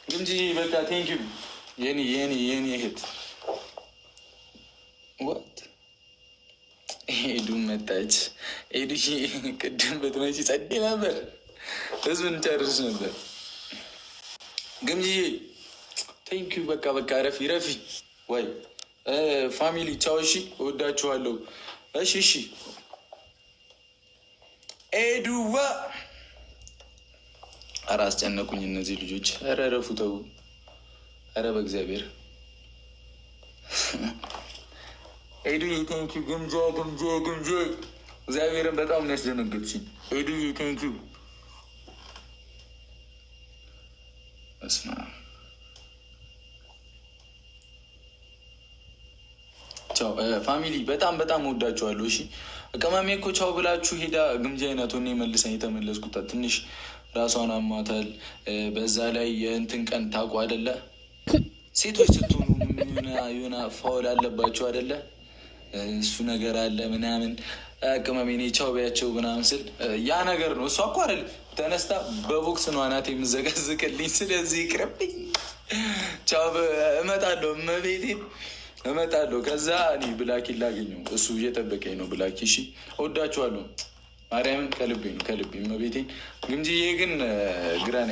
ግምጂ በቃ ቴንኪው የኔ እህት ወት ሄዱ መጣች። ሄዱ ቅድም ብትመጪ ጸዴ ነበር፣ ህዝብን ጨርስ ነበር። ግምጂ ቴንኪው በቃ ረፊ ወይ ፋሚሊ ቻው። እሺ እወዳችኋለሁ። እሺ ኤዱዋ ኧረ አስጨነቁኝ እነዚህ ልጆች። ኧረ ረፉ ተው። ኧረ በእግዚአብሔር ኤዱዬ ቴንኪው። ግምጃ እግዚአብሔርን በጣም ነው ያስደነገጥሽኝ ኤዱዬ ቴንኪው። ቻው ፋሚሊ በጣም ወዳችኋለሁ። እሺ ቅመሜ እኮ ቻው ብላችሁ ሄዳ ግምጃ አይነት ሆኔ መልሰኝ የተመለስኩት ትንሽ ራሷን አሟታል። በዛ ላይ የእንትን ቀን ታውቁ አይደለ? ሴቶች ስትሆኑ የሆነ ፋውል አለባቸው አይደለ? እሱ ነገር አለ ምናምን። ቅመሜ እኔ ቻው ቢያቸው ምናምን ስል ያ ነገር ነው። እሷ እኮ አይደል ተነስታ በቦክስ ነው አናት የምዘቀዝቅልኝ። ስለዚህ ይቅርብኝ። ቻው እመጣለሁ፣ እመቤቴን እመጣለሁ። ከዛ እኔ ብላኪ ላገኘው እሱ እየጠበቀኝ ነው። ብላኪ እሺ፣ እወዳችኋለሁ። ማርያምን ከልቤ ነው እመቤቴን። ግምጅዬ ግን ግራን